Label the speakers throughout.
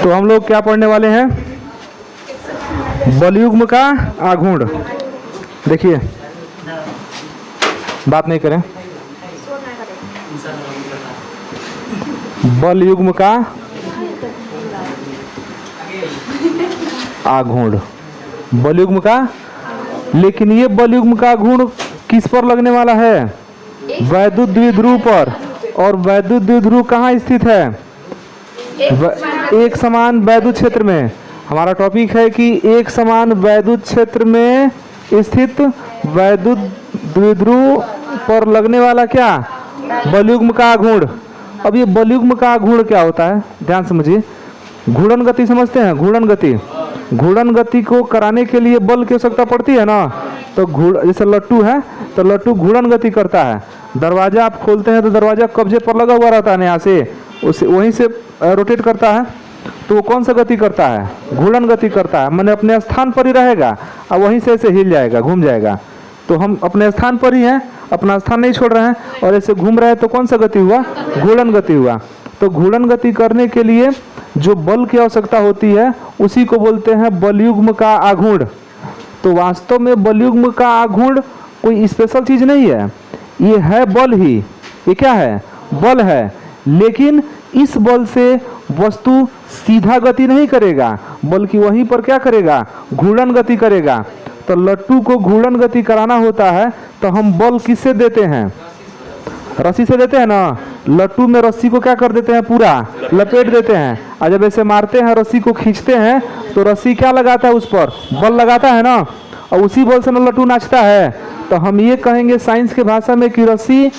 Speaker 1: तो हम लोग क्या पढ़ने वाले हैं? बलयुग्म का आघूर्ण। देखिए, बात नहीं करें। बलयुग्म का आघूर्ण, बलयुग्म का। लेकिन ये बलयुग्म का आघूर्ण किस पर लगने वाला है? वैद्युत द्विध्रुव पर। और वैद्युत द्विध्रुव कहाँ स्थित है? एक समान वैद्युत क्षेत्र में। हमारा टॉपिक है कि एक समान वैद्युत क्षेत्र में स्थित वैद्युत द्विध्रुव पर लगने वाला क्या? बलयुग्म का आघूर्ण। अब ये बलयुग्म का आघूर्ण क्या होता है, ध्यान समझिए। घूर्णन गति समझते हैं? घूर्णन गति, घूर्णन गति को कराने के लिए बल की आवश्यकता पड़ती है ना। तो जैसे लट्टू है तो लट्टू घूर्णन गति करता है। दरवाजा आप खोलते हैं तो दरवाजा कब्जे पर लगा हुआ रहता है, यहाँ से उसे वहीं से रोटेट करता है। तो वो कौन सा गति करता है? घूर्णन गति करता है। मैंने अपने स्थान पर ही रहेगा और वहीं से ऐसे हिल जाएगा, घूम जाएगा। तो हम अपने स्थान पर ही हैं, अपना स्थान नहीं छोड़ रहे हैं और ऐसे घूम रहे हैं। तो कौन सा गति हुआ? घूर्णन गति हुआ। तो घूर्णन गति करने के लिए जो बल की आवश्यकता होती है उसी को बोलते हैं बलयुग्म का आघूर्ण। तो वास्तव में बलयुग्म का आघूर्ण कोई स्पेशल चीज नहीं है, ये है बल ही। ये क्या है? बल है। लेकिन इस बल से वस्तु सीधा गति नहीं करेगा, बल्कि वहीं पर क्या करेगा? घूर्णन गति करेगा। तो लट्टू को घूर्णन गति कराना होता है तो हम बल किससे देते हैं? रस्सी से देते हैं ना। लट्टू में रस्सी को क्या कर देते हैं? पूरा लपेट देते हैं। और जब ऐसे मारते हैं, रस्सी को खींचते हैं तो रस्सी क्या लगाता है? उस पर बल लगाता है ना। और उसी बल से ना लट्टू नाचता है। तो हम ये कहेंगे साइंस के भाषा में कि रस्सी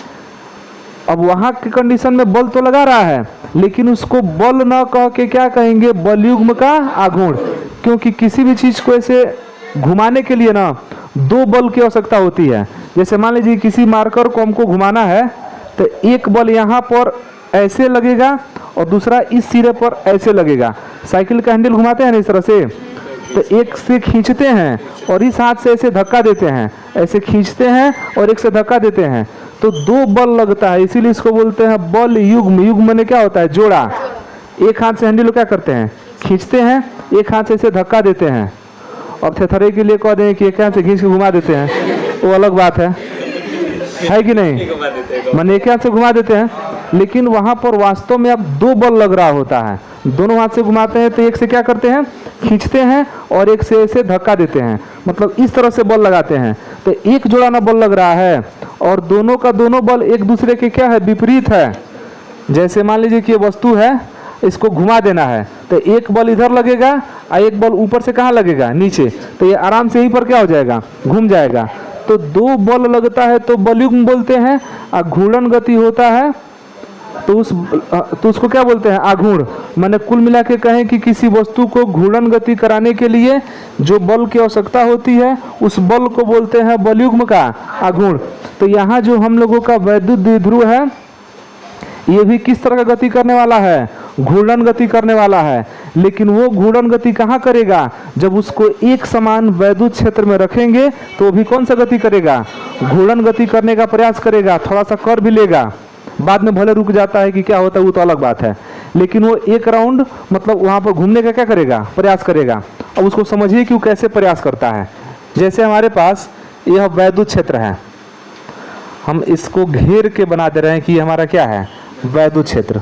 Speaker 1: अब वहां के कंडीशन में बल तो लगा रहा है, लेकिन उसको बल न कह के क्या कहेंगे? बलयुग्म का आघूर्ण। क्योंकि किसी भी चीज को ऐसे घुमाने के लिए ना दो बल की आवश्यकता होती है। जैसे मान लीजिए किसी मार्कर को हमको घुमाना है तो एक बल यहाँ पर ऐसे लगेगा और दूसरा इस सिरे पर ऐसे लगेगा। साइकिल का हैंडल घुमाते हैं ना इस तरह से, तो एक से खींचते हैं और इस हाथ से ऐसे धक्का देते हैं, ऐसे खींचते हैं और एक से धक्का देते हैं, तो दो बल लगता है। इसीलिए इसको बोलते हैं बल युग्म। युग्म में क्या होता है? जोड़ा। एक हाथ से हैंडल को क्या करते हैं? खींचते हैं, एक हाथ से ऐसे धक्का देते हैं। और थेथरे के लिए कह दें कि एक हाथ से खींच के घुमा देते हैं, वो अलग बात है कि नहीं? मैंने एक हाथ से घुमा देते हैं, लेकिन वहां पर वास्तव में अब दो बल लग रहा होता है। दोनों हाथ से घुमाते हैं तो एक से क्या करते हैं? खींचते हैं और एक से ऐसे धक्का देते हैं, मतलब इस तरह से बल लगाते हैं। तो एक जोड़ा ना बल लग रहा है और दोनों का दोनों बल एक दूसरे के क्या है? विपरीत है। जैसे मान लीजिए कि ये वस्तु है, इसको घुमा देना है तो एक बल इधर लगेगा और एक बल ऊपर से कहाँ लगेगा? नीचे। तो ये आराम से यहीं पर क्या हो जाएगा? घूम जाएगा। तो दो बल लगता है तो बलयुग्म बोलते हैं। और घूर्णन गति होता है तो उसको क्या बोलते हैं? आघूर्ण। मैंने कुल मिला के कहें कि किसी वस्तु को घूर्णन गति कराने के लिए जो बल की आवश्यकता होती है उस बल को बोलते हैं बलयुग्म का आघूर्ण। तो यहाँ जो हम लोगों का वैद्युत द्विध्रुव है ये भी किस तरह का गति करने वाला है? घूर्णन गति करने वाला है। लेकिन वो घूर्णन गति कहाँ करेगा? जब उसको एक समान वैद्युत क्षेत्र में रखेंगे तो वो भी कौन सा गति करेगा? घूर्णन गति करने का प्रयास करेगा। थोड़ा सा कर भी लेगा, बाद में भले रुक जाता है कि क्या होता है वो तो अलग बात है, लेकिन वो एक राउंड मतलब वहां पर घूमने का क्या करेगा? प्रयास करेगा। अब उसको समझिए कि वो कैसे प्रयास करता है। जैसे हमारे पास यह वैद्युत क्षेत्र है, हम इसको घेर के बना दे रहे हैं कि हमारा क्या है? वैद्युत क्षेत्र।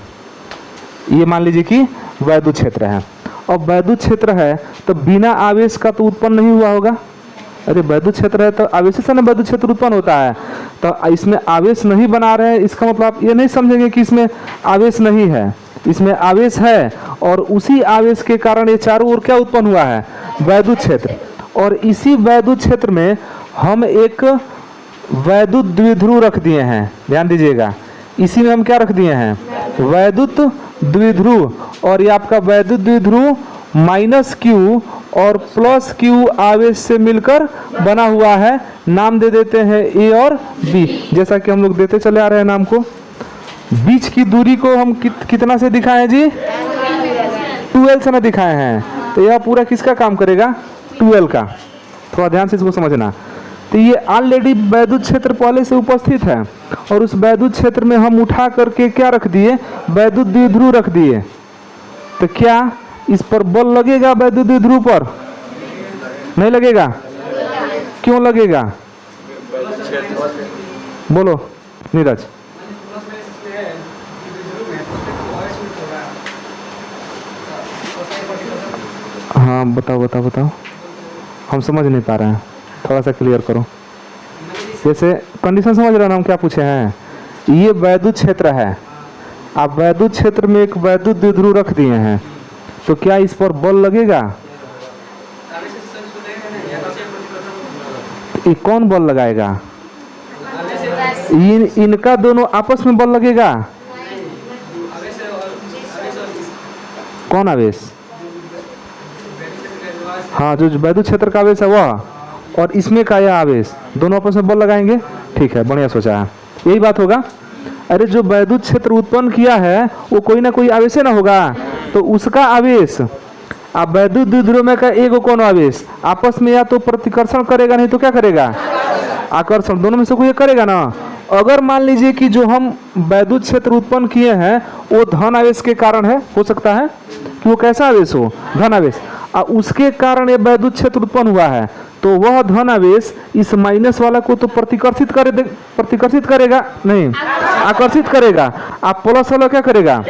Speaker 1: ये मान लीजिए कि वैद्युत क्षेत्र है। और वैद्युत क्षेत्र है तो बिना आवेश का तो उत्पन्न नहीं हुआ होगा। अरे वैद्युत क्षेत्र है तो आवेश से ना वैद्युत क्षेत्र उत्पन्न होता है। तो इसमें आवेश नहीं बना रहे हैं, इसका मतलब आप ये नहीं समझेंगे कि इसमें आवेश नहीं है। इसमें आवेश है और उसी आवेश के कारण ये चारों ओर क्या उत्पन्न हुआ है? वैद्युत क्षेत्र। और इसी वैद्युत क्षेत्र में हम एक वैद्युत द्विध्रुव रख दिए हैं। ध्यान दीजिएगा, इसी में हम क्या रख दिए हैं? वैद्युत द्विध्रुव। और ये आपका वैद्युत द्विध्रुव -Q और +Q आवेश से मिलकर बना हुआ है। नाम दे देते हैं A और B, जैसा कि हम लोग देते चले आ रहे हैं नाम को। बीच की दूरी को हम कितना से दिखाएं जी? 2L से ना दिखाए हैं। तो यह पूरा किसका काम करेगा? 2L का। थोड़ा ध्यान से इसको समझना। तो ये ऑलरेडी वैद्युत क्षेत्र पहले से उपस्थित है और उस वैद्युत क्षेत्र में हम उठा करके क्या रख दिए? वैद्युत द्विध्रुव रख दिए। तो क्या इस पर बल लगेगा वैद्युत द्विध्रुव पर? नहीं लगेगा। क्यों लगेगा? बोलो नीरज। हाँ बताओ बताओ बताओ, हम समझ नहीं पा रहे हैं, थोड़ा सा क्लियर करो। जैसे कंडीशन समझ रहे हो ना हम क्या पूछे हैं? ये वैद्युत क्षेत्र है, आप वैद्युत क्षेत्र में एक वैद्युत द्विध्रुव रख दिए हैं, तो क्या इस पर बल लगेगा? ये कौन बल लगाएगा? इनका दोनों आपस में बल लगेगा। कौन आवेश? हाँ, जो वैद्युत क्षेत्र का आवेश है वह, और इसमें का यह आवेश, दोनों आपस में बल लगाएंगे। ठीक है, बढ़िया सोचा है, यही बात होगा। अरे जो वैद्युत क्षेत्र उत्पन्न किया है वो कोई ना कोई आवेश ना होगा, तो उसका आवेश अब वैद्युत द्विध्रुव में का एक कौन आवेश आपस में या तो प्रतिकर्षण करेगा, नहीं तो क्या करेगा? आकर्षण। दोनों में से कोई एक करेगा ना। अगर मान लीजिए कि जो हम वैद्युत क्षेत्र उत्पन्न किए हैं वो धन आवेश के कारण है, हो सकता है कि वो कैसा आवेश हो? धन आवेश। उसके कारण ये वैद्युत क्षेत्र उत्पन्न हुआ है, तो वह धन आवेश इस माइनस वाला को तो प्रतिकर्षित करेगा नहीं, आकर्षित करेगा। आप प्लस वाला क्या करेगा?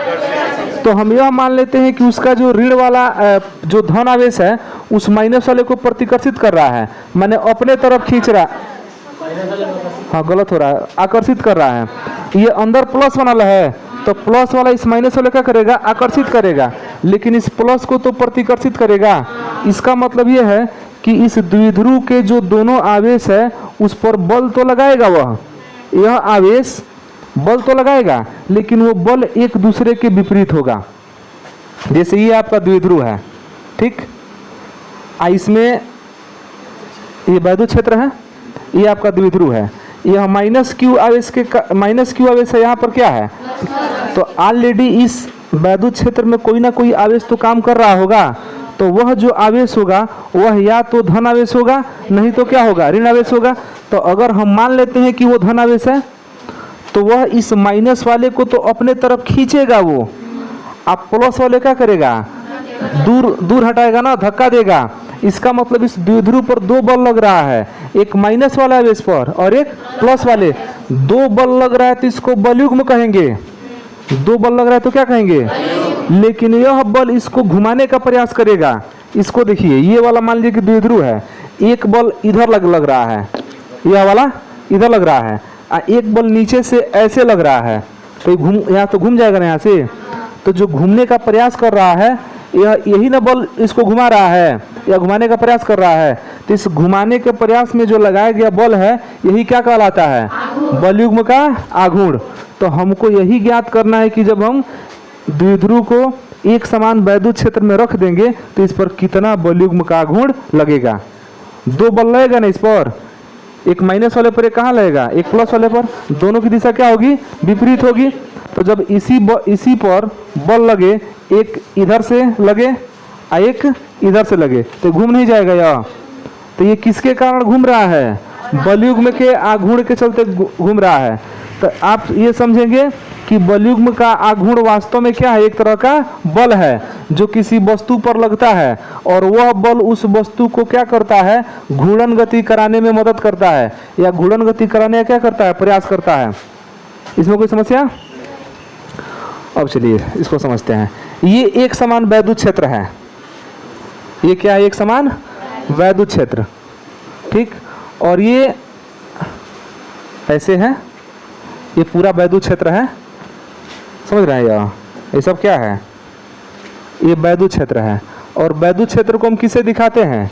Speaker 1: तो हम यह मान लेते हैं कि उसका जो ऋण वाला जो धन आवेश है उस माइनस वाले को प्रतिकर्षित कर रहा है, माने अपने तरफ खींच रहा। हाँ गलत हो रहा है, आकर्षित कर रहा है। ये अंदर प्लस वाला है, तो प्लस वाला इस माइनस वाले क्या करेगा? आकर्षित करेगा, लेकिन इस प्लस को तो प्रतिकर्षित करेगा। इसका मतलब ये है कि इस द्विध्रुव के जो दोनों आवेश है उस पर बल तो लगाएगा, वह यह आवेश बल तो लगाएगा, लेकिन वो बल एक दूसरे के विपरीत होगा। जैसे ये आपका द्विध्रुव है, ठीक, इसमें ये वैद्युत क्षेत्र है, ये आपका द्विध्रुव है, यह माइनस क्यू आवेश है, यहाँ पर क्या है? तो ऑलरेडी इस वैद्युत क्षेत्र में कोई ना कोई आवेश तो काम कर रहा होगा, तो वह जो आवेश होगा वह या तो धन आवेश होगा, नहीं तो क्या होगा? ऋण आवेश होगा। तो अगर हम मान लेते हैं कि वो धन आवेश है, तो वह इस माइनस वाले को तो अपने तरफ खींचेगा, वो आप प्लस वाले क्या करेगा? दूर हटाएगा ना, धक्का देगा। इसका मतलब इस द्विध्रुव पर दो बल लग रहा है, एक माइनस वाला आवेश पर और एक प्लस वाले। दो बल लग रहा है तो इसको बलयुग्म कहेंगे। दो बल लग रहा है तो क्या कहेंगे? लेकिन यह बल इसको घुमाने का प्रयास करेगा। इसको देखिए, ये वाला मान लीजिए कि द्विध्रुव है, एक बल इधर लग रहा है, यह वाला इधर लग रहा है, एक बल नीचे से ऐसे लग रहा है, तो यहाँ तो घूम जाएगा ना यहाँ से। तो जो घूमने का प्रयास कर रहा है यही ना बल इसको घुमा रहा है, या घुमाने का प्रयास कर रहा है। तो इस घुमाने के प्रयास में जो लगाया गया बल है यही क्या कहलाता है? बलयुग्म का आघूर्ण। तो हमको यही ज्ञात करना है कि जब हम द्विध्रुव को एक समान वैद्युत क्षेत्र में रख देंगे तो इस पर कितना बलयुग्म का आघूर्ण लगेगा। दो बल लगेगा ना इस पर, एक माइनस वाले पर एक कहाँ लगेगा? एक प्लस वाले पर। दोनों की दिशा क्या होगी? विपरीत होगी। तो जब इसी पर बल लगे, एक इधर से लगे और एक इधर से लगे, तो घूम नहीं जाएगा यह। तो ये किसके कारण घूम रहा है? बलयुग्म के आघूर्ण के चलते घूम रहा है। तो आप ये समझेंगे कि बलयुग्म का आघूर्ण वास्तव में क्या है? एक तरह का बल है जो किसी वस्तु पर लगता है, और वह बल उस वस्तु को क्या करता है? घूर्णन गति कराने में मदद करता है, या घूर्णन गति कराने का क्या करता है? प्रयास करता है। इसमें कोई समस्या? अब चलिए इसको समझते हैं। ये एक समान वैद्युत क्षेत्र है। ये क्या है? एक समान वैद्युत क्षेत्र, ठीक। और ये ऐसे है, ये पूरा वैद्युत क्षेत्र है, समझ रहे हैं? ये सब क्या है? ये वैद्युत क्षेत्र है। और वैद्युत क्षेत्र को हम किसे दिखाते हैं?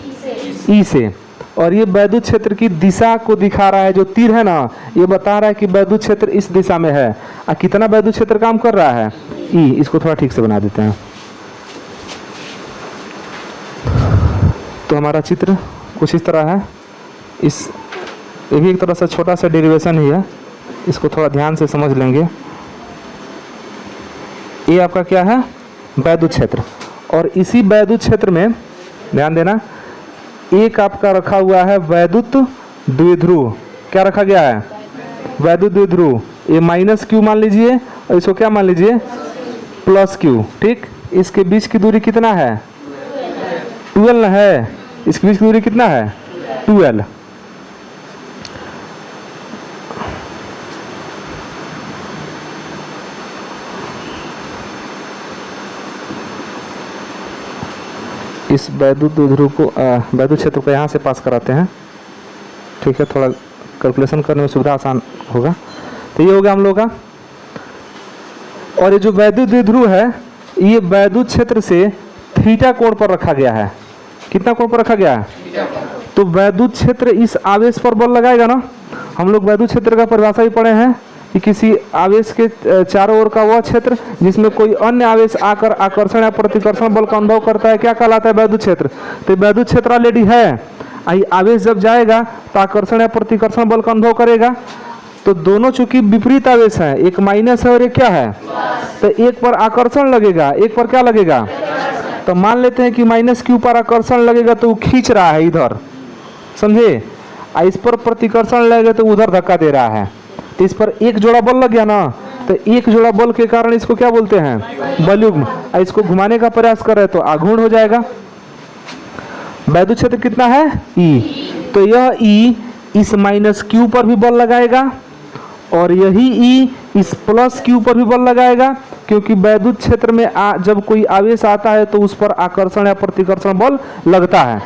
Speaker 1: ई से। और ये वैद्युत क्षेत्र की दिशा को दिखा रहा है, जो तीर है ना, ये बता रहा है कि वैद्युत क्षेत्र इस दिशा में है। और कितना वैद्युत क्षेत्र काम कर रहा है? ई। इसको थोड़ा ठीक से बना देते हैं। तो हमारा चित्र कुछ इस तरह है। ये भी एक तरह से छोटा सा डेरिवेशन ही है, इसको थोड़ा ध्यान से समझ लेंगे। ये आपका क्या है? वैद्युत क्षेत्र। और इसी वैद्युत क्षेत्र में ध्यान देना, एक आपका रखा हुआ है वैद्युत द्विध्रुव। क्या रखा गया है? वैद्युत द्विध्रुव। ये माइनस क्यू मान लीजिए, और इसको क्या मान लीजिए? प्लस क्यू, ठीक। इसके बीच की दूरी कितना है? 12 है। इसके बीच की दूरी कितना है? 12। इस वैद्युत द्विध्रुव को वैद्युत क्षेत्र को यहाँ से पास कराते हैं, ठीक है, थोड़ा कैलकुलेशन करने में सुविधा आसान होगा। तो ये हो गया हम लोग का। और ये जो वैद्युत द्विध्रुव है ये वैद्युत क्षेत्र से थीटा कोण पर रखा गया है। कितना कोण पर रखा गया है? तो वैद्युत क्षेत्र इस आवेश पर बल लगाएगा ना। हम लोग वैद्युत क्षेत्र का परिभाषा भी पढ़े हैं कि किसी आवेश के चारों ओर का वह क्षेत्र जिसमें कोई अन्य आवेश आकर आकर्षण या प्रतिकर्षण बल का अनुभव करता है, क्या कहलाता है? वैद्युत क्षेत्र। तो वैद्युत क्षेत्र ऑलरेडी है। आवेश जब जाएगा तो आकर्षण या प्रतिकर्षण बल का अनुभव करेगा। तो दोनों चूंकि विपरीत आवेश है, एक माइनस है और एक क्या है, तो एक पर आकर्षण लगेगा, एक पर क्या लगेगा। तो मान लेते हैं कि माइनस क्यू पर आकर्षण लगेगा तो वो खींच रहा है इधर, समझे। इस पर प्रतिकर्षण लगेगा तो उधर धक्का दे रहा है। तो इस पर एक जोड़ा बल लग गया ना, तो एक जोड़ा बल के कारण इसको क्या बोलते हैं? बलयुग्म। इसको घुमाने का प्रयास कर रहे तो आघूर्ण हो जाएगा। वैद्युत क्षेत्र कितना है? E। तो यह E इस माइनस क्यू पर भी बल लगाएगा और यही E इस प्लस क्यू पर भी बल लगाएगा, क्योंकि वैद्युत क्षेत्र में जब कोई आवेश आता है तो उस पर आकर्षण या प्रतिकर्षण बल लगता है।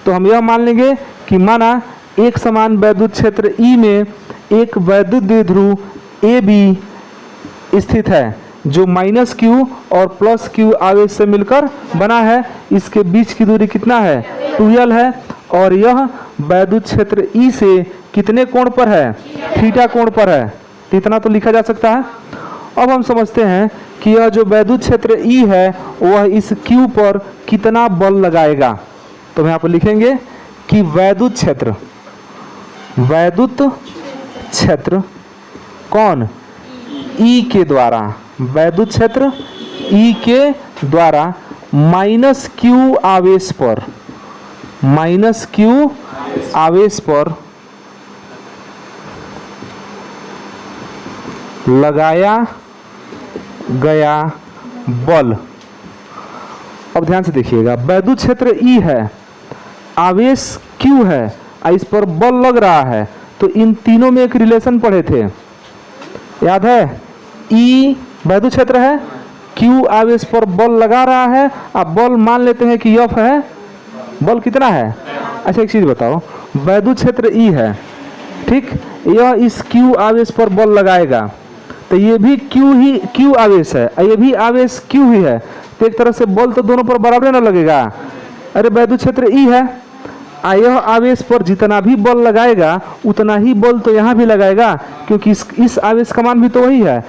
Speaker 1: तो हम यह मान लेंगे कि माना एक समान वैद्युत क्षेत्र E में एक वैद्युत द्विध्रुव AB स्थित है जो माइनस क्यू और प्लस क्यू आवेश से मिलकर बना है। इसके बीच की दूरी कितना है? 12 है। और यह वैद्युत क्षेत्र E से कितने कोण पर है? थीटा कोण पर है। इतना तो लिखा जा सकता है। अब हम समझते हैं कि यह जो वैद्युत क्षेत्र E है वह इस Q पर कितना बल लगाएगा। तो हम यहाँ पर लिखेंगे कि वैद्युत क्षेत्र कौन? E के द्वारा, वैद्युत क्षेत्र E के द्वारा माइनस क्यू आवेश पर लगाया गया बल। अब ध्यान से देखिएगा, वैद्युत क्षेत्र E है, आवेश Q है, इस पर बल लग रहा है। तो इन तीनों में एक रिलेशन पढ़े थे, याद है? E वैद्युत क्षेत्र है, Q आवेश पर बल लगा रहा है। अब बल मान लेते हैं कि F है। बल कितना है? अच्छा एक चीज बताओ, वैद्युत क्षेत्र E है, ठीक, यह इस Q आवेश पर बल लगाएगा। तो ये भी Q आवेश है, ये भी आवेश Q ही है। तो एक तरह से बल तो दोनों पर बराबर न लगेगा। अरे वैद्युत क्षेत्र E है, यह आवेश पर जितना भी बल लगाएगा उतना ही बल तो यहाँ भी लगाएगा, क्योंकि इस आवेश का मान भी तो वही है।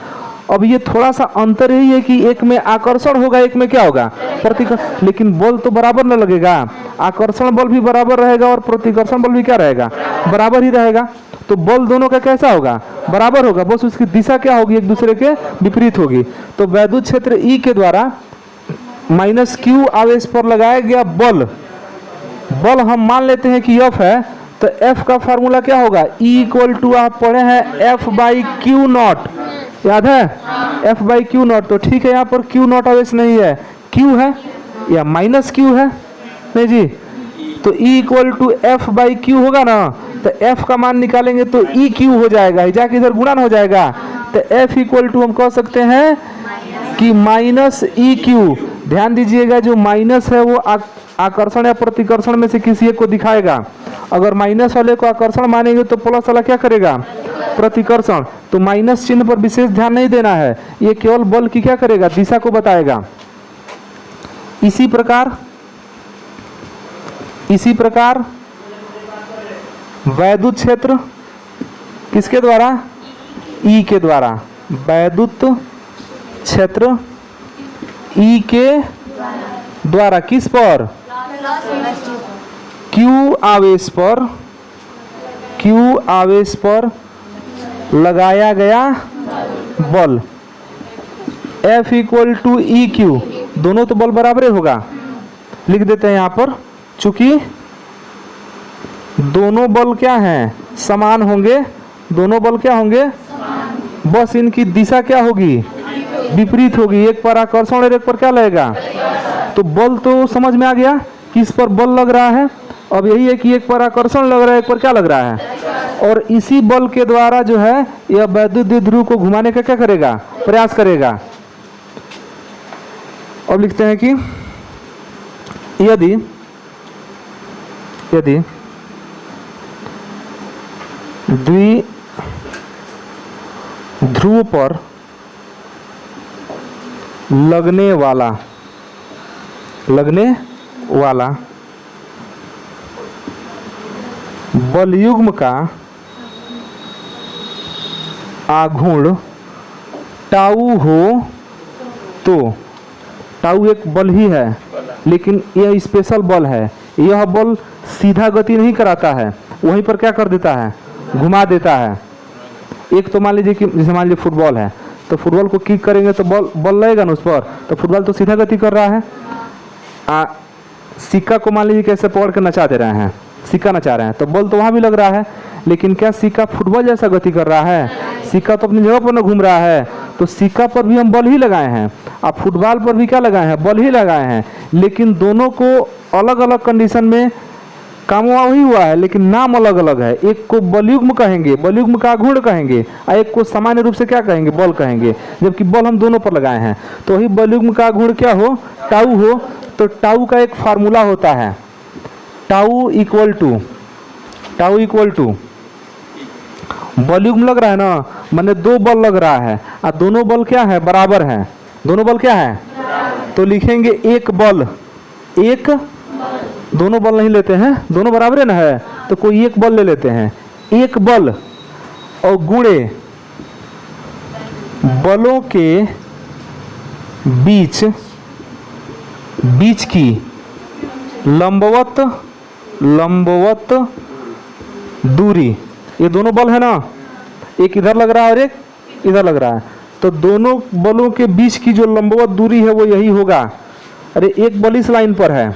Speaker 1: अब ये थोड़ा सा अंतर यही है कि एक में आकर्षण होगा, एक में क्या होगा? प्रतिकर्षण। लेकिन बल तो बराबर न लगेगा, आकर्षण बल भी बराबर रहेगा और प्रतिकर्षण बल भी क्या रहेगा? बराबर ही रहेगा। तो बल दोनों का कैसा होगा? बराबर होगा, बस उसकी दिशा क्या होगी? एक दूसरे के विपरीत होगी। तो वैद्युत क्षेत्र E के द्वारा माइनस Q आवेश पर लगाया गया बल हम मान लेते हैं कि F है। तो F का फार्मूला क्या होगा? E = आप पढ़े हैं F/Q0, याद है? F/Q0। तो ठीक है, यहाँ पर Q0 आवेश नहीं है, Q है या माइनस Q है? नहीं जी। तो E = F/Q होगा ना। तो F का मान निकालेंगे तो EQ हो जाएगा, जाके इधर गुणन हो जाएगा। तो F = हम कह सकते हैं कि माइनस EQ। ध्यान दीजिएगा, जो माइनस है वो आकर्षण या प्रतिकर्षण में से किसी एक को दिखाएगा। अगर माइनस वाले को आकर्षण मानेंगे तो प्लस वाला क्या करेगा? प्रतिकर्षण। तो माइनस चिन्ह पर विशेष ध्यान नहीं देना है, ये केवल बल की क्या करेगा? दिशा को बताएगा। इसी प्रकार वैद्युत क्षेत्र किसके द्वारा? E के द्वारा। वैद्युत क्षेत्र E के द्वारा किस पर? Q आवेश पर लगाया गया बल F = EQ। दोनों तो बल बराबर होगा, लिख देते हैं यहाँ पर। चूंकि दोनों बल क्या हैं? समान होंगे। दोनों बल क्या होंगे? बस इनकी दिशा क्या होगी? विपरीत होगी। एक पर आकर्षण और एक पर क्या लगेगा? तो बल तो समझ में आ गया किस पर बल लग रहा है। अब यही है कि एक पर आकर्षण लग रहा है, एक पर क्या लग रहा है, और इसी बल के द्वारा जो है यह वैद्युत द्विध्रुव को घुमाने का क्या करेगा? प्रयास करेगा। अब लिखते हैं कि यदि द्विध्रुव पर लगने वाला बलयुग्म का आघूर्ण टाउ हो तो, टाउ एक बल ही है लेकिन यह स्पेशल बल है। यह बल सीधा गति नहीं कराता है, वहीं पर क्या कर देता है? घुमा देता है। एक तो मान लीजिए कि जैसे मान लीजिए फुटबॉल है, तो फुटबॉल को किक करेंगे तो बल लगेगा ना उस पर, तो फुटबॉल तो सीधा गति कर रहा है। सिक्का को मान लीजिए कैसे पकड़ के नचा दे रहे हैं, सिक्का नचा रहे हैं, तो बल तो वहाँ भी लग रहा है, लेकिन क्या सिक्का फुटबॉल जैसा गति कर रहा है? सिक्का तो अपनी जगह पर ना घूम रहा है, तो सिक्का पर भी हम बल ही लगाए हैं। अब फुटबॉल पर भी क्या लगाए हैं? बल ही लगाए हैं, लेकिन दोनों को अलग अलग कंडीशन में काम वही हुआ है, लेकिन नाम अलग अलग है। एक को बलयुग्म कहेंगे, बलयुग्म का आघूर्ण कहेंगे, और एक को सामान्य रूप से क्या कहेंगे? बल कहेंगे, जबकि बल हम दोनों पर लगाए हैं। तो वही बलयुग्म का आघूर्ण क्या हो? टाउ हो। तो टाउ का एक फार्मूला होता है, टाउ इक्वल टू बलयुग्म लग रहा है ना, माने दो बल लग रहा है, और दोनों बल क्या है? बराबर है। दोनों बल क्या है? तो लिखेंगे एक बल, एक, दोनों बल नहीं लेते हैं, दोनों बराबर है ना है, तो कोई एक बल ले लेते हैं। एक बल और गुणे बलों के बीच की लंबवत दूरी, ये दोनों बल है ना, एक इधर लग रहा है और एक इधर लग रहा है, तो दोनों बलों के बीच की जो लंबवत दूरी है वो यही होगा। अरे एक बल इस लाइन पर है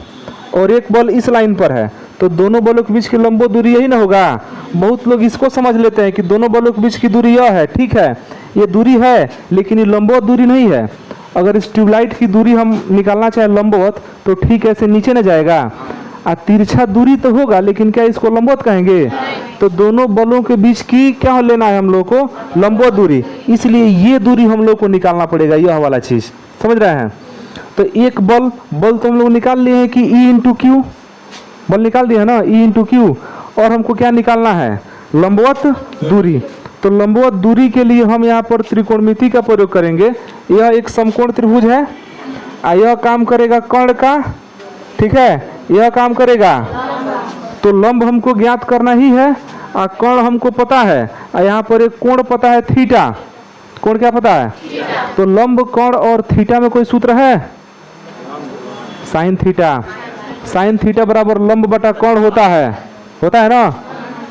Speaker 1: और एक बल इस लाइन पर है, तो दोनों बलों के बीच की लंबवत दूरी यही ना होगा। बहुत लोग इसको समझ लेते हैं कि दोनों बलों के बीच की दूरी यह है, ठीक है, ये दूरी है, लेकिन ये लंबवत दूरी नहीं है। अगर इस ट्यूबलाइट की दूरी हम निकालना चाहे लंबवत, तो ठीक ऐसे नीचे न जाएगा, तिरछा दूरी तो होगा, लेकिन क्या इसको लंबवत कहेंगे? तो दोनों बलों के बीच की क्या लेना है हम लोग को? लंबवत दूरी। इसलिए ये दूरी हम लोग को निकालना पड़ेगा, यह वाला चीज, समझ रहे हैं? तो एक बल तो हम लोग निकाल लिए हैं कि E इंटू क्यू, बल निकाल दिया है ना, E इंटू क्यू, और हमको क्या निकालना है? लंबवत दूरी। तो लंबवत दूरी के लिए हम यहाँ पर त्रिकोणमिति का प्रयोग करेंगे। यह एक समकोण त्रिभुज है, यह काम करेगा कर्ण का, ठीक है, यह काम करेगा। तो लंब हमको ज्ञात करना ही है, और कर्ण हमको पता है, और यहाँ पर एक कोण पता है थीटा। कोण क्या पता है? तो लंब, कर्ण और थीटा में कोई सूत्र है? Sine theta. साइन थीटा बराबर लंब बटा कर्ण होता है ना,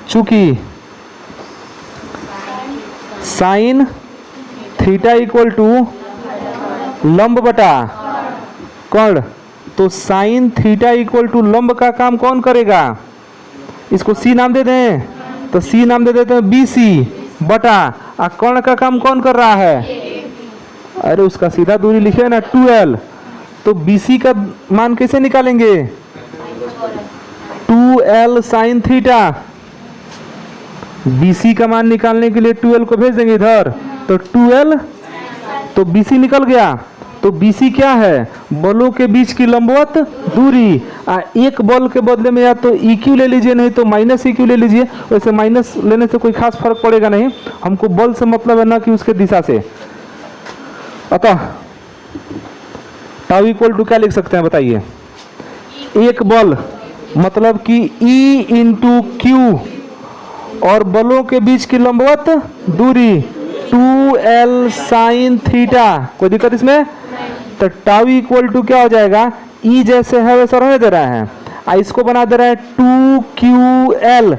Speaker 1: चूंकि साइन थीटा इक्वल टू लंब बटा कर्ण, तो साइन थीटा इक्वल टू लंब का काम कौन करेगा? इसको सी नाम दे दें, तो सी नाम दे देते हैं BC बटा, और कर्ण का काम कौन कर रहा है? अरे उसका सीधा दूरी लिखे ना 2L, तो BC का मान कैसे निकालेंगे? 2L sine theta. BC का मान निकालने के लिए 2L को भेज देंगे इधर, तो 2L, तो BC निकल गया। तो BC क्या है? बलों के बीच की लंबवत दूरी। एक बल के बदले में या तो EQ ले लीजिए, नहीं तो माइनस EQ ले लीजिए। वैसे माइनस लेने से कोई खास फर्क पड़ेगा नहीं, हमको बल से मतलब है ना कि उसके दिशा से। अतः टाउ इक्वल टू क्या लिख सकते हैं बताइए? एक बल मतलब कि E इंटू क्यू, और बलों के बीच की लंबवत दूरी 2L साइन थीटा। कोई दिक्कत इसमें? तो टाउ इक्वल टू क्या हो जाएगा? E जैसे है वैसा रहने दे रहा है, इसको बना दे रहा है 2QL,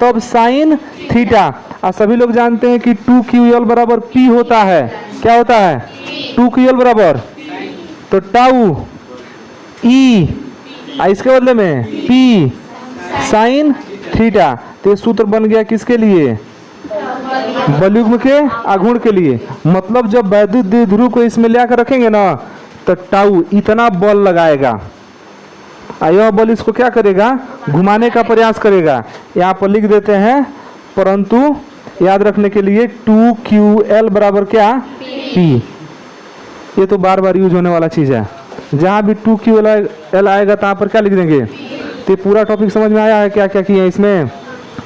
Speaker 1: तब साइन थीटा। सभी लोग जानते हैं कि 2QL बराबर P होता है। क्या होता है? 2QL बराबर, तो टाउ E, इसके बदले में P साइन थीटा। तो ये सूत्र बन गया किसके लिए? बलयुग्म के आघूर्ण के लिए। मतलब जब वैद्युत द्विध्रुव को इसमें ले आकर रखेंगे ना तो टाउ इतना बल लगाएगा, यह बल इसको क्या करेगा, घुमाने का प्रयास करेगा। यहाँ पर लिख देते हैं, परंतु याद रखने के लिए 2QL बराबर क्या, P। ये तो बार बार यूज होने वाला चीज है, जहाँ भी 2QL आएगा तो यहाँ पर क्या लिख देंगे। तो पूरा टॉपिक समझ में आया है क्या क्या किया इसमें।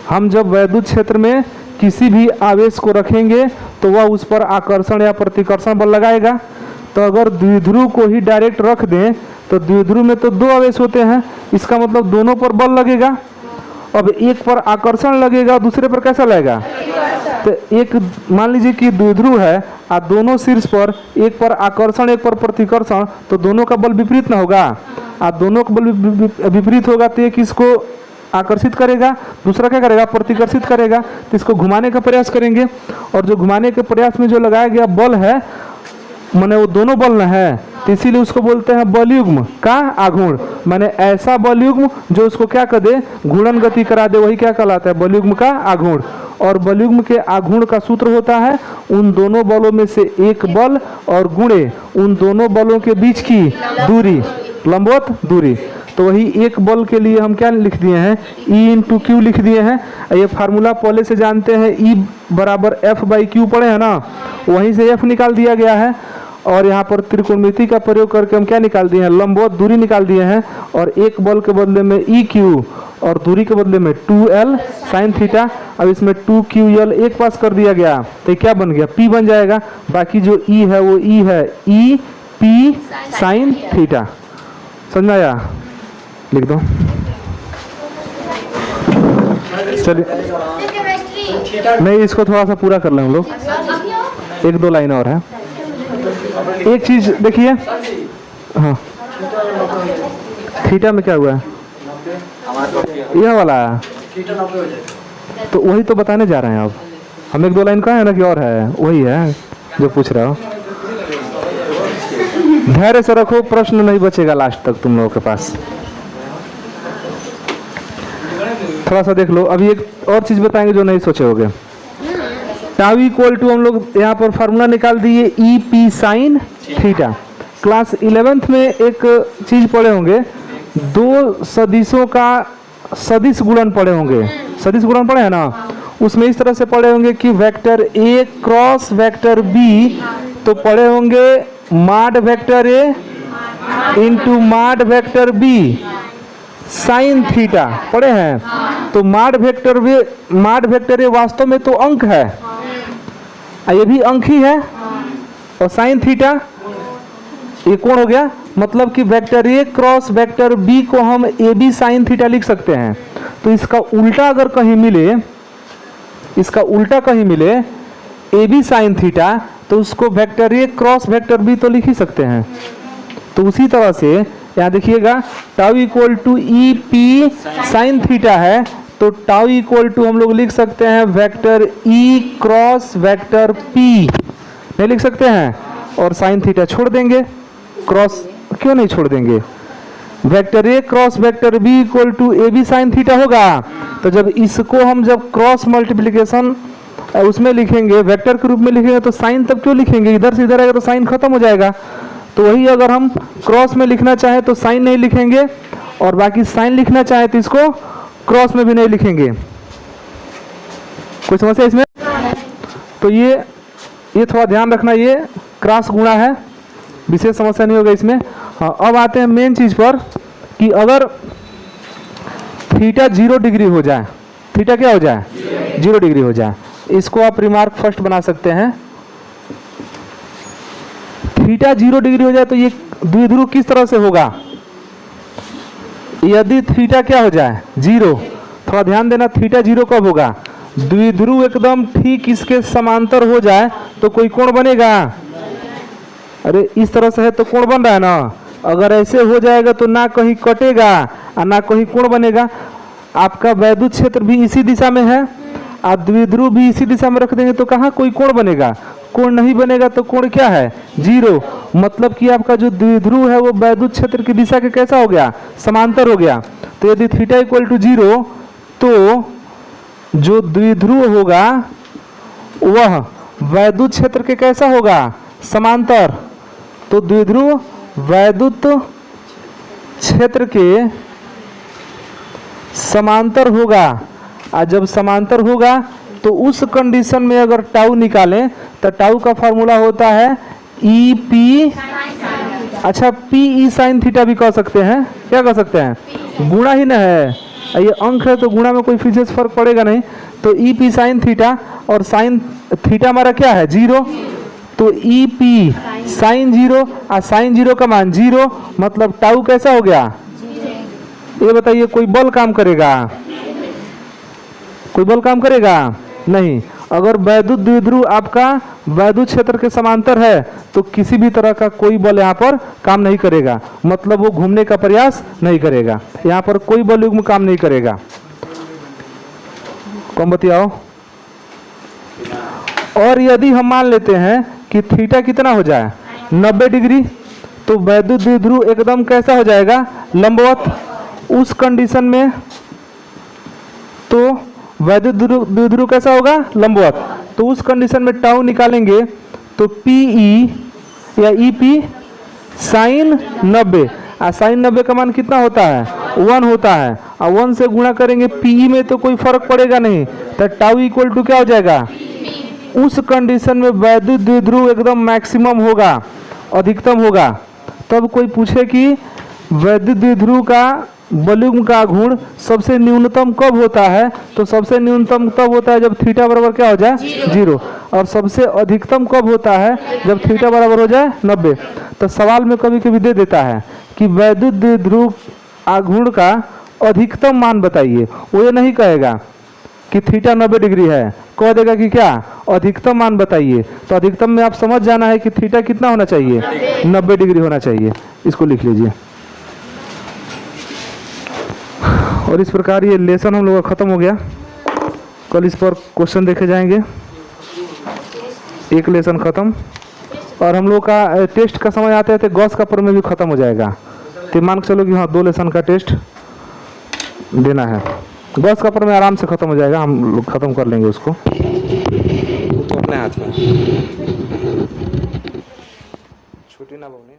Speaker 1: हम जब वैद्युत क्षेत्र में किसी भी आवेश को रखेंगे तो वह उस पर आकर्षण या प्रतिकर्षण बल लगाएगा। तो अगर द्विध्रुव को ही डायरेक्ट रख दें तो द्विध्रुव में तो दो आवेश होते हैं, इसका मतलब दोनों पर बल लगेगा। अब एक पर आकर्षण लगेगा, दूसरे पर कैसा लगेगा। तो एक मान लीजिए कि द्विध्रुव है और दोनों शीर्ष पर, एक पर आकर्षण एक पर प्रतिकर्षण, तो दोनों का बल विपरीत ना होगा। और दोनों का बल विपरीत होगा तो एक इसको आकर्षित करेगा, दूसरा क्या करेगा, प्रतिकर्षित करेगा। तो इसको घुमाने का प्रयास करेंगे, और जो घुमाने के प्रयास में जो लगाया गया बल है माने वो दोनों बल न है, तो इसीलिए उसको बोलते हैं बलयुग्म का आघूर्ण। माने ऐसा बलयुग्म जो उसको क्या कर दे, घूर्णन गति करा दे, वही क्या कहलाता है, बलयुग्म का आघूर्ण। और बलयुग्म के आघूर्ण का सूत्र होता है उन दोनों बलों में से एक बल और गुणे उन दोनों बलों के बीच की दूरी, लंबवत दूरी। तो वही एक बल के लिए हम क्या लिख दिए हैं, E/Q लिख दिए हैं। ये फार्मूला पहले से जानते हैं, E बराबर F/Q पढ़े हैं ना, वहीं से F निकाल दिया गया है। और यहाँ पर त्रिकोणमिति का प्रयोग करके हम क्या निकाल दिए हैं, लंबवत दूरी निकाल दिए हैं। और एक बल के बदले में EQ और दूरी के बदले में 2L साइन थीटा। अब इसमें 2QL एक पास कर दिया गया तो क्या बन गया, P बन जाएगा। बाकी जो E है वो E है EP साइन थीटा। समझ में आया, लिख दो। चलिए नहीं, इसको थोड़ा सा पूरा कर लें हम लोग, एक दो लाइन और है। एक चीज देखिए, हाँ थीटा में क्या हुआ है, यह वाला है, तो वही तो बताने जा रहे हैं। अब हम एक दो लाइन का है ना कि और है, वही है जो पूछ रहा हो। धैर्य से रखो, प्रश्न नहीं बचेगा लास्ट तक तुम लोगों के पास। थोड़ा सा देख लो, अभी एक और चीज बताएंगे जो नहीं सोचे होगे। टाउ इक्वल टू हम लोग यहाँ पर फार्मूला निकाल दिए EP sine theta. Class 11th में एक चीज पढ़े होंगे, दो सदिशों का सदिश गुणन पढ़े होंगे। सदिश गुणन पढ़े हैं ना, उसमें इस तरह से पढ़े होंगे कि vector A cross vector B, तो पढ़े होंगे माड वेक्टर A इंटू माड वेक्टर B साइन थीटा, पढ़े हैं। तो माड वेक्टर A वास्तव में तो अंक है, ये भी अंक ही है, और साइन थीटा ये कोण हो गया। मतलब कि vector A cross vector B को हम AB साइन थीटा लिख सकते हैं। तो इसका उल्टा अगर कहीं मिले, इसका उल्टा कहीं मिले AB साइन थीटा, तो उसको vector A cross vector B तो लिख ही सकते हैं। तो उसी तरह से यहाँ देखिएगा, tau equal to EP sine theta है, तो टाउ इक्वल टू हम लोग लिख सकते हैं vector E cross vector P, नहीं लिख सकते हैं। और साइन थीटा छोड़ देंगे, क्रॉस क्यों नहीं छोड़ देंगे, vector A cross vector B equal to AB sine theta होगा। तो जब इसको हम जब क्रॉस मल्टीप्लिकेशन उसमें लिखेंगे, वेक्टर के रूप में लिखेंगे, तो साइन तब क्यों लिखेंगे, इधर से इधर आएगा तो साइन खत्म हो जाएगा। तो वही अगर हम क्रॉस में लिखना चाहें तो साइन नहीं लिखेंगे, और बाकी साइन लिखना चाहे तो इसको क्रॉस में भी नहीं लिखेंगे। कोई समस्या इसमें? तो ये थोड़ा ध्यान रखना, ये क्रॉस गुणा है, विशेष समस्या नहीं होगा इसमें। हाँ, अब आते हैं मेन चीज पर कि अगर थीटा 0 डिग्री हो जाए, थीटा क्या हो जाए, 0 डिग्री हो जाए, इसको आप रिमार्क फर्स्ट बना सकते हैं। थीटा 0 डिग्री हो जाए तो ये द्विध्रुव किस तरह से होगा, यदि थीटा क्या हो जाए 0, थोड़ा ध्यान देना, थीटा 0 कब होगा, द्विध्रुव एकदम ठीक इसके समांतर हो जाए तो कोई कोण बनेगा। अरे इस तरह से है तो कोण बन रहा है ना, अगर ऐसे हो जाएगा तो ना कहीं कटेगा और ना कहीं कोण बनेगा। आपका वैद्युत क्षेत्र भी इसी दिशा में है, आप द्विध्रुव भी इसी दिशा में रख देंगे तो कहाँ कोई कोण बनेगा, कोण नहीं बनेगा। तो कोण क्या है, 0। मतलब कि आपका जो द्विध्रुव है वो वैद्युत क्षेत्र की दिशा के कैसा हो गया, समांतर हो गया। तो यदि थीटा इक्वल टू 0, तो जो द्विध्रुव होगा वह वैद्युत क्षेत्र के कैसा होगा, समांतर। तो द्विध्रुव वैद्युत क्षेत्र के समांतर होगा। और जब समांतर होगा तो उस कंडीशन में अगर टाउ निकालें तो टाउ का फॉर्मूला होता है ई पी, अच्छा पी ई साइन थीटा भी कह सकते हैं। क्या कह सकते हैं, गुणा ही ना है, ये अंक है तो गुणा में कोई विशेष फर्क पड़ेगा नहीं। तो ई पी साइन थीटा, और साइन थीटा हमारा क्या है, 0। तो ई पी साइन 0 और साइन 0 का मान 0, मतलब टाउ कैसा हो गया। ये बताइए कोई बल काम करेगा, कोई बल काम करेगा नहीं। अगर वैद्युत द्विध्रुव आपका वैद्युत क्षेत्र के समांतर है तो किसी भी तरह का कोई बल यहाँ पर काम नहीं करेगा, मतलब वो घूमने का प्रयास नहीं करेगा, यहाँ पर कोई बल युग्म काम नहीं करेगा। कौन बतियाओ। और यदि हम मान लेते हैं कि थीटा कितना हो जाए, 90 डिग्री, तो वैद्युत द्विध्रुव एकदम कैसा हो जाएगा, लंबवत। उस कंडीशन में तो वैद्युत द्विध्रुव कैसा होगा, लंबवत। तो उस कंडीशन में टाउ निकालेंगे तो पीई या ईपी साइन 90, और साइन 90 का मान कितना होता है, 1 होता है, और 1 से गुणा करेंगे पीई में तो कोई फर्क पड़ेगा नहीं, तो टाउ इक्वल टू क्या हो जाएगा। उस कंडीशन में वैद्युत द्विध्रुव एकदम मैक्सिमम होगा, अधिकतम होगा। तब कोई पूछे कि वैद्युत द्विध्रुव का बलयुग्म का गुण सबसे न्यूनतम कब होता है, तो सबसे न्यूनतम तब होता है जब थीटा बराबर क्या हो जाए, 0, और सबसे अधिकतम कब होता है, जब थीटा बराबर हो जाए 90। तो सवाल में कभी कभी दे देता है कि वैद्युत द्विध्रुव आघूर्ण का अधिकतम मान बताइए, वो ये नहीं कहेगा कि थीटा 90 डिग्री है, कह देगा कि क्या, अधिकतम मान बताइए। तो अधिकतम में आप समझ जाना है कि थीटा कितना होना चाहिए, 90 डिग्री होना चाहिए। इसको लिख लीजिए। और इस प्रकार ये लेसन हम लोग का खत्म हो गया। कल इस पर क्वेश्चन देखे जाएंगे। एक लेसन खत्म, और हम लोग का टेस्ट का समय आते आते गॉस का पर में भी खत्म हो जाएगा। तो मान के चलो कि हाँ 2 लेसन का टेस्ट देना है। गॉस का पर में आराम से खत्म हो जाएगा, हम लोग खत्म कर लेंगे उसको। तो अपने हाथ में छुट्टी ना बोलनी।